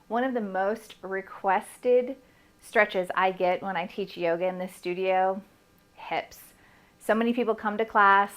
One of the most requested stretches I get when I teach yoga in the studio, hips. So many people come to class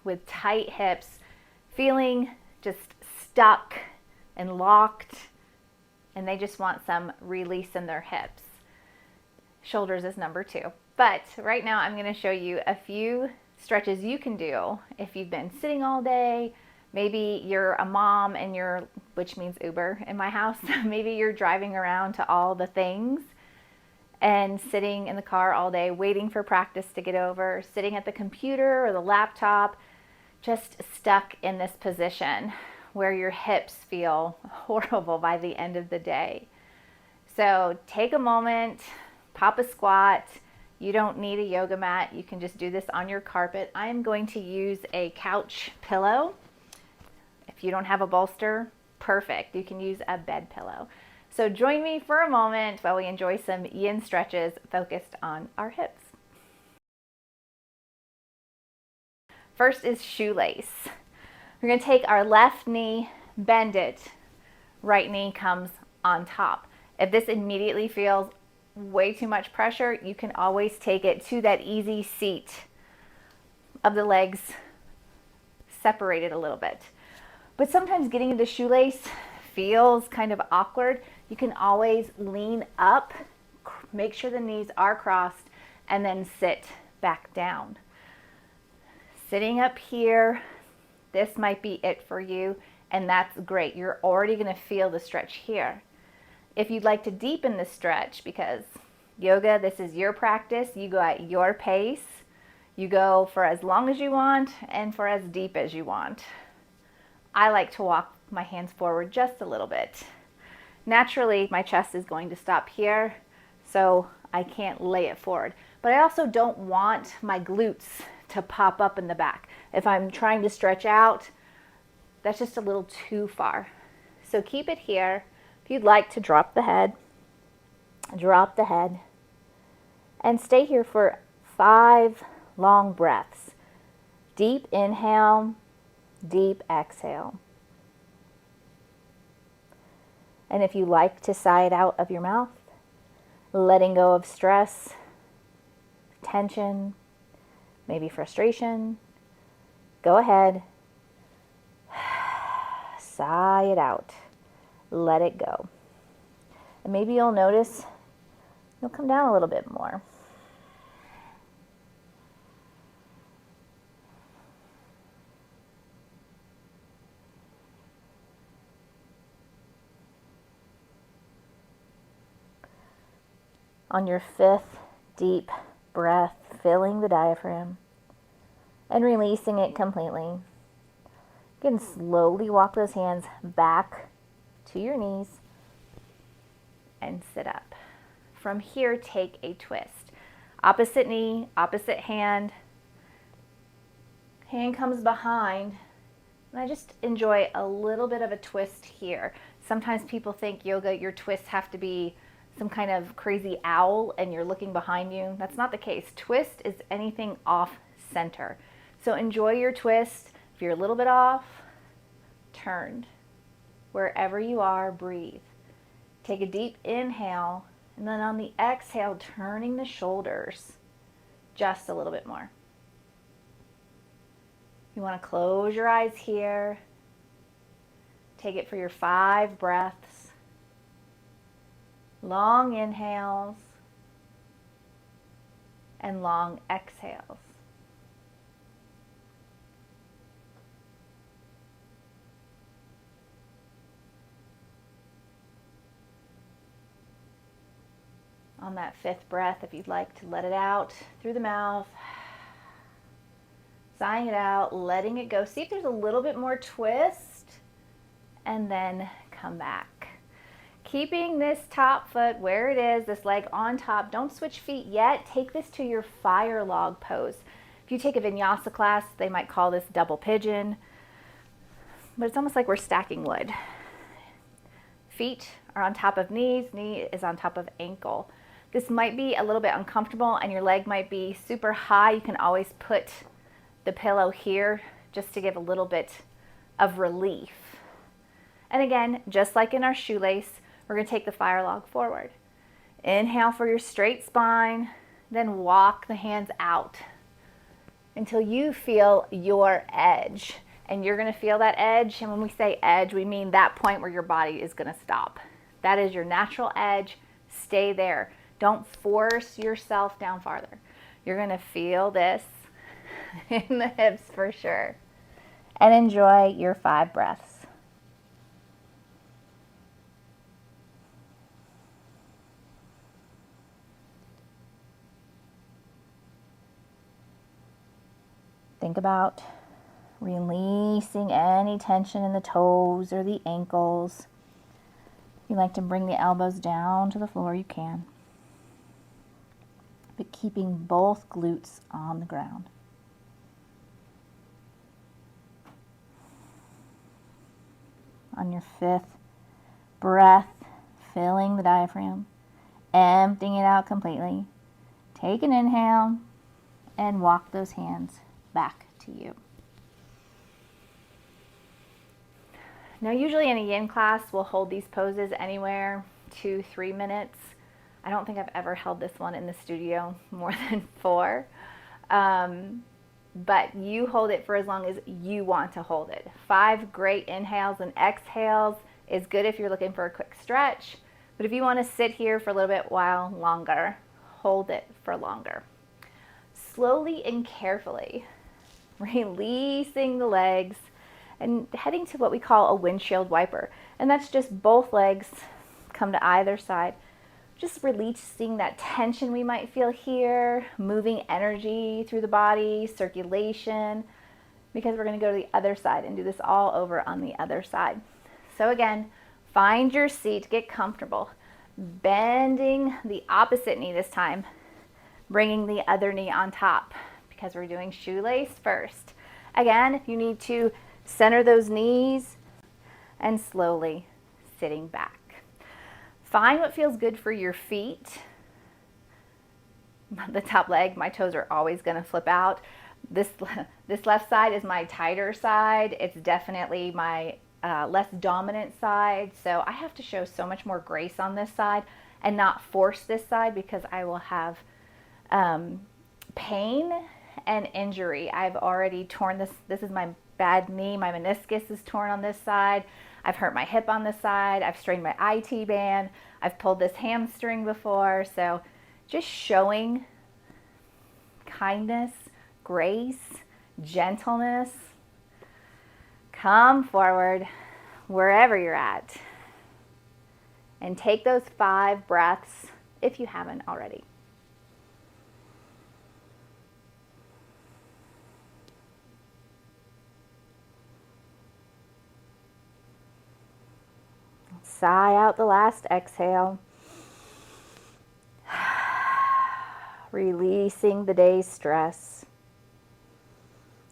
with tight hips, feeling just stuck and locked, and they just want some release in their hips. Shoulders is number 2. But right now I'm going to show you a few stretches you can do if you've been sitting all day. Maybe you're a mom and which means Uber in my house. Maybe you're driving around to all the things and sitting in the car all day waiting for practice to get over, sitting at the computer or the laptop, just stuck in this position where your hips feel horrible by the end of the day. So take a moment, pop a squat. You don't need a yoga mat. You can just do this on your carpet. I'm going to use a couch pillow. If you don't have a bolster, perfect. You can use a bed pillow. So join me for a moment while we enjoy some yin stretches focused on our hips. First is shoelace. We're going to take our left knee, bend it. Right knee comes on top. If this immediately feels way too much pressure, you can always take it to that easy seat of the legs separated a little bit. But sometimes getting into shoelace feels kind of awkward. You can always lean up, make sure the knees are crossed, and then sit back down. Sitting up here, this might be it for you, and that's great. You're already going to feel the stretch here. If you'd like to deepen the stretch, because yoga, this is your practice, you go at your pace. You go for as long as you want and for as deep as you want. I like to walk my hands forward just a little bit. Naturally, my chest is going to stop here, so I can't lay it forward. But I also don't want my glutes to pop up in the back. If I'm trying to stretch out, that's just a little too far. So keep it here. If you'd like to drop the head, and stay here for 5 long breaths. Deep inhale, deep exhale. And if you like to sigh it out of your mouth, letting go of stress, tension, maybe frustration, go ahead, sigh it out. Let it go. And maybe you'll notice you'll come down a little bit more. On your 5th deep breath, filling the diaphragm and releasing it completely. You can slowly walk those hands back to your knees and sit up. From here, take a twist. Opposite knee, opposite hand. Hand comes behind. And I just enjoy a little bit of a twist here. Sometimes people think yoga, your twists have to be some kind of crazy owl and you're looking behind you. That's not the case. Twist is anything off center. So enjoy your twist. If you're a little bit off, turn. Wherever you are, breathe. Take a deep inhale, and then on the exhale, turning the shoulders just a little bit more. You want to close your eyes here. Take it for your 5 breaths. Long inhales and long exhales. On that 5th breath, if you'd like to let it out through the mouth, sighing it out, letting it go. See if there's a little bit more twist, and then come back. Keeping this top foot where it is, this leg on top. Don't switch feet yet. Take this to your fire log pose. If you take a vinyasa class, they might call this double pigeon, but it's almost like we're stacking wood. Feet are on top of knees, knee is on top of ankle. This might be a little bit uncomfortable and your leg might be super high. You can always put the pillow here just to give a little bit of relief. And again, just like in our shoelace, We're going to take the fire log forward. Inhale for your straight spine, then walk the hands out until you feel your edge. And you're going to feel that edge. And when we say edge, we mean that point where your body is going to stop. That is your natural edge. Stay there. Don't force yourself down farther. You're going to feel this in the hips for sure. And enjoy your 5 breaths. Think about releasing any tension in the toes or the ankles. If you like to bring the elbows down to the floor, you can. But keeping both glutes on the ground. On your 5th breath, filling the diaphragm, emptying it out completely. Take an inhale and walk those hands back to you. Now, usually in a yin class, we'll hold these poses anywhere 2-3 minutes. I don't think I've ever held this one in the studio more than 4. But you hold it for as long as you want to hold it. 5 great inhales and exhales is good if you're looking for a quick stretch. But if you want to sit here for a little bit while longer, hold it for longer. Slowly and carefully, releasing the legs and heading to what we call a windshield wiper. And that's just both legs come to either side. Just releasing that tension we might feel here, moving energy through the body, circulation, because we're going to go to the other side and do this all over on the other side. So again, find your seat, get comfortable, bending the opposite knee this time, bringing the other knee on top because we're doing shoelace first. Again, you need to center those knees and slowly sitting back. Find what feels good for your feet. The top leg, my toes are always going to flip out. This left side is my tighter side. It's definitely my less dominant side. So I have to show so much more grace on this side and not force this side because I will have pain and injury. I've already torn this. This is my bad knee. My meniscus is torn on this side. I've hurt my hip on this side. I've strained my IT band. I've pulled this hamstring before. So just showing kindness, grace, gentleness. Come forward wherever you're at and take those 5 breaths if you haven't already. Sigh out the last exhale. Releasing the day's stress.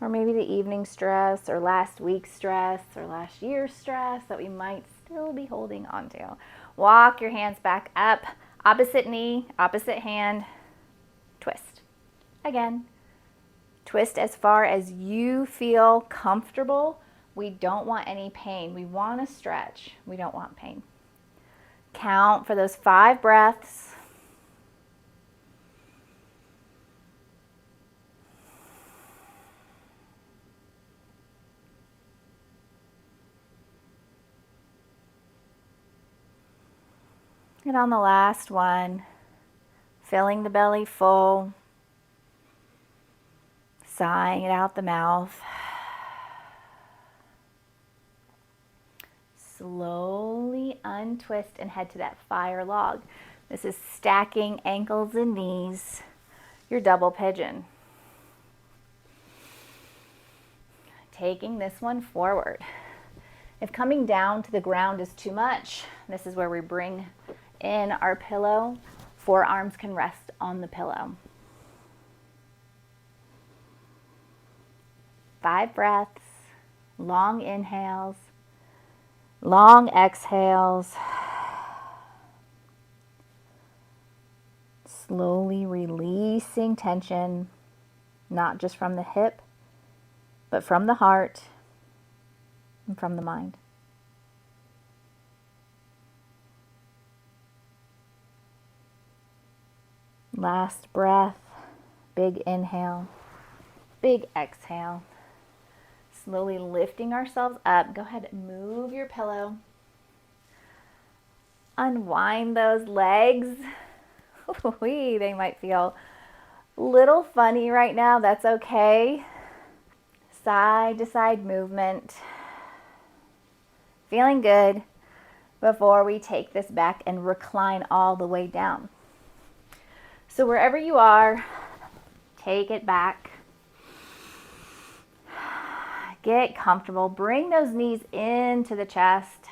Or maybe the evening stress, or last week's stress, or last year's stress that we might still be holding on to. Walk your hands back up. Opposite knee, opposite hand. Twist. Again, twist as far as you feel comfortable. We don't want any pain. We want to stretch. We don't want pain. Count for those 5 breaths. And on the last one, filling the belly full, sighing it out the mouth. Slowly untwist and head to that fire log. This is stacking ankles and knees, your double pigeon. Taking this one forward. If coming down to the ground is too much, this is where we bring in our pillow. Forearms can rest on the pillow. 5 breaths, long inhales, long exhales. Slowly releasing tension, not just from the hip, but from the heart and from the mind. Last breath, big inhale, big exhale. Slowly lifting ourselves up. Go ahead and move your pillow. Unwind those legs. They might feel a little funny right now. That's okay. Side to side movement. Feeling good before we take this back and recline all the way down. So wherever you are, take it back. Get comfortable. Bring those knees into the chest.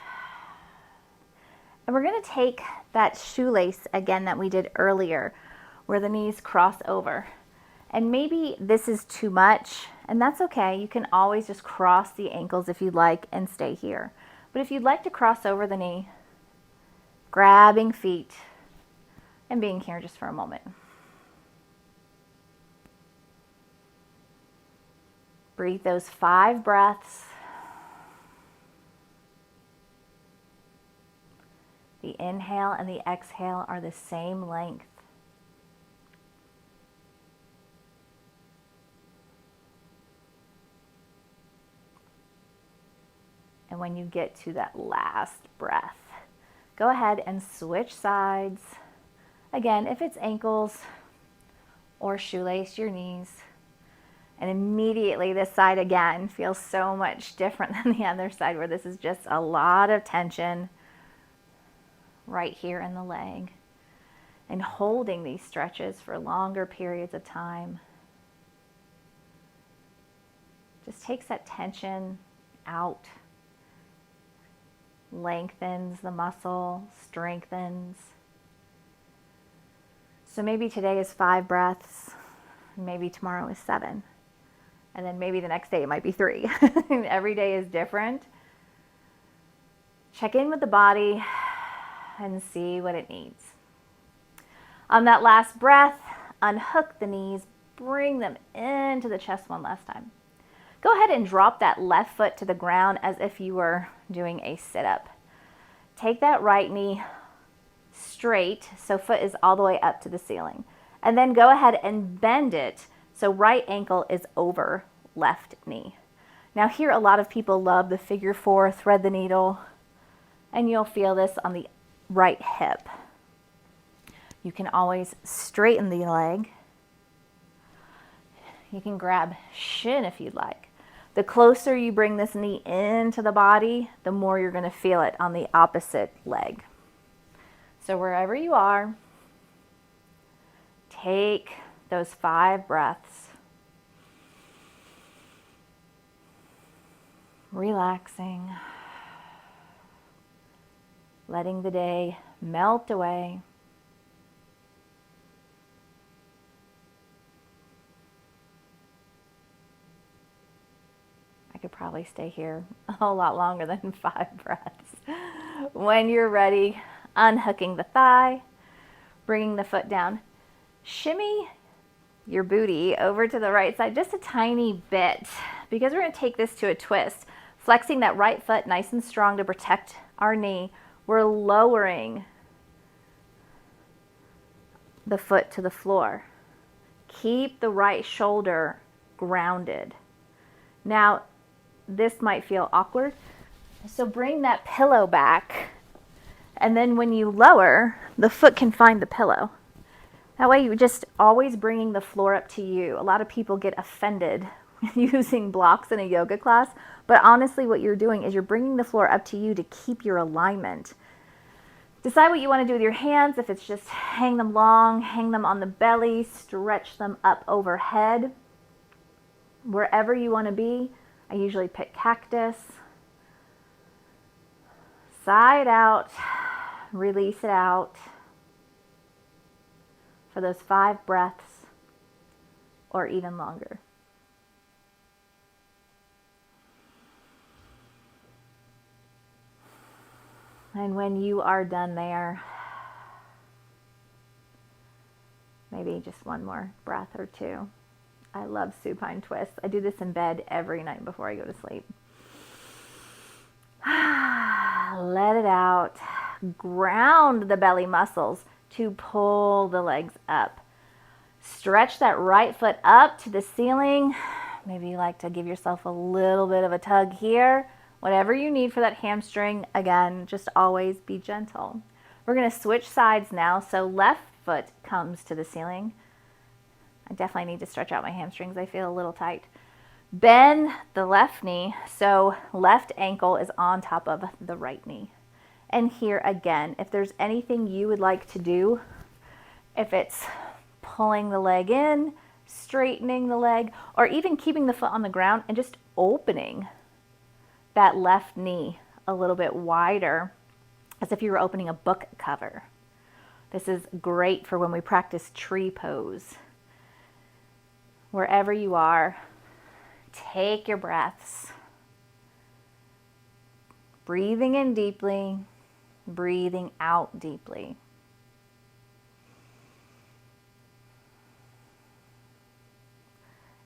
And we're going to take that shoelace again that we did earlier, where the knees cross over. And maybe this is too much, and that's okay. You can always just cross the ankles if you'd like and stay here. But if you'd like to cross over the knee, grabbing feet and being here just for a moment. Breathe those 5 breaths. The inhale and the exhale are the same length. And when you get to that last breath, go ahead and switch sides. Again, if it's ankles or shoelace, your knees. And immediately this side again feels so much different than the other side, where this is just a lot of tension right here in the leg. And holding these stretches for longer periods of time just takes that tension out, lengthens the muscle, strengthens. So maybe today is 5 breaths, maybe tomorrow is 7, and then maybe the next day it might be 3. Every day is different. Check in with the body and see what it needs. On that last breath, unhook the knees, bring them into the chest one last time. Go ahead and drop that left foot to the ground as if you were doing a sit-up. Take that right knee straight, so foot is all the way up to the ceiling. And then go ahead and bend it so right ankle is over left knee. Now here, a lot of people love the figure 4, thread the needle, and you'll feel this on the right hip. You can always straighten the leg. You can grab shin if you'd like. The closer you bring this knee into the body, the more you're going to feel it on the opposite leg. So wherever you are, take those 5 breaths. Relaxing. Letting the day melt away. I could probably stay here a whole lot longer than 5 breaths. When you're ready, unhooking the thigh, bringing the foot down. Shimmy your booty over to the right side just a tiny bit, because we're going to take this to a twist. Flexing that right foot nice and strong to protect our knee. We're lowering the foot to the floor. Keep the right shoulder grounded. Now, this might feel awkward, so bring that pillow back, and then when you lower, the foot can find the pillow. That way you're just always bringing the floor up to you. A lot of people get offended using blocks in a yoga class, but honestly what you're doing is you're bringing the floor up to you to keep your alignment. Decide what you want to do with your hands. If it's just hang them long, hang them on the belly, stretch them up overhead. Wherever you want to be. I usually pick cactus. Sigh it out, release it out for those 5 breaths or even longer. And when you are done there, maybe just one more breath or 2. I love supine twists. I do this in bed every night before I go to sleep. Let it out. Ground the belly muscles to pull the legs up. Stretch that right foot up to the ceiling. Maybe you like to give yourself a little bit of a tug here. Whatever you need for that hamstring. Again, just always be gentle. We're going to switch sides now. So left foot comes to the ceiling. I definitely need to stretch out my hamstrings. I feel a little tight. Bend the left knee. So left ankle is on top of the right knee. And here again, if there's anything you would like to do, if it's pulling the leg in, straightening the leg, or even keeping the foot on the ground and just opening that left knee a little bit wider, as if you were opening a book cover. This is great for when we practice tree pose. Wherever you are, take your breaths. Breathing in deeply, breathing out deeply.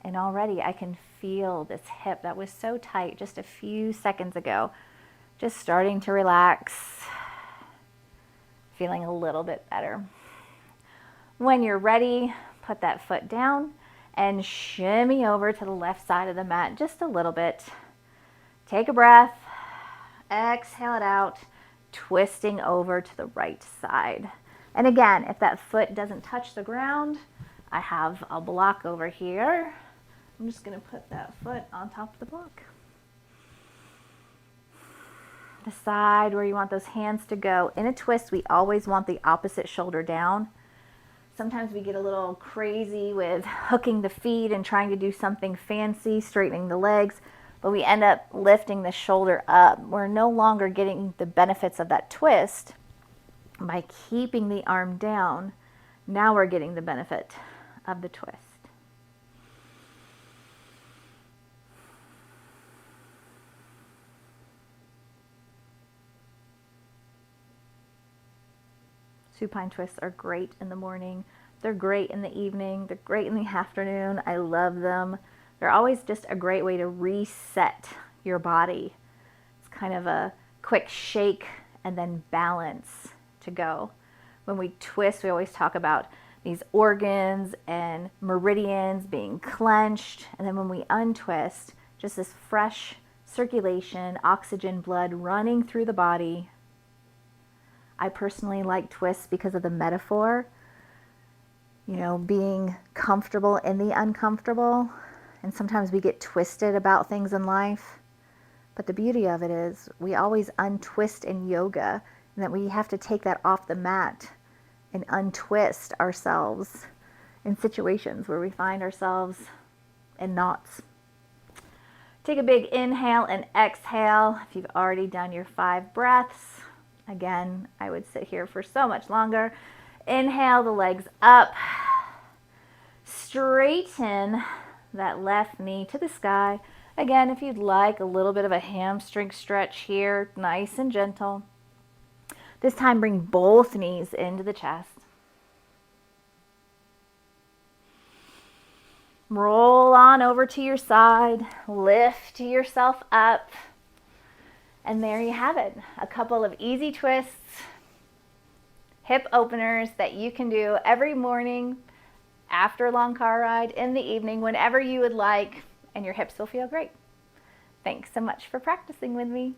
And already I can feel this hip that was so tight just a few seconds ago, just starting to relax, feeling a little bit better. When you're ready, put that foot down and shimmy over to the left side of the mat just a little bit. Take a breath, exhale it out, twisting over to the right side. And again, if that foot doesn't touch the ground, I have a block over here. I'm just going to put that foot on top of the block. Decide where you want those hands to go. In a twist, we always want the opposite shoulder down. Sometimes we get a little crazy with hooking the feet and trying to do something fancy, straightening the legs, but we end up lifting the shoulder up. We're no longer getting the benefits of that twist by keeping the arm down. Now we're getting the benefit of the twist. Supine twists are great in the morning. They're great in the evening. They're great in the afternoon. I love them. They're always just a great way to reset your body. It's kind of a quick shake and then balance to go. When we twist, we always talk about these organs and meridians being clenched. And then when we untwist, just this fresh circulation, oxygen, blood running through the body. I personally like twists because of the metaphor, being comfortable in the uncomfortable. And sometimes we get twisted about things in life. But the beauty of it is we always untwist in yoga, and that we have to take that off the mat and untwist ourselves in situations where we find ourselves in knots. Take a big inhale and exhale. If you've already done your 5 breaths, again, I would sit here for so much longer. Inhale the legs up. Straighten that left knee to the sky. Again, if you'd like a little bit of a hamstring stretch here, nice and gentle. This time, bring both knees into the chest. Roll on over to your side. Lift yourself up. And there you have it. A couple of easy twists, hip openers that you can do every morning, after a long car ride, in the evening, whenever you would like, and your hips will feel great. Thanks so much for practicing with me.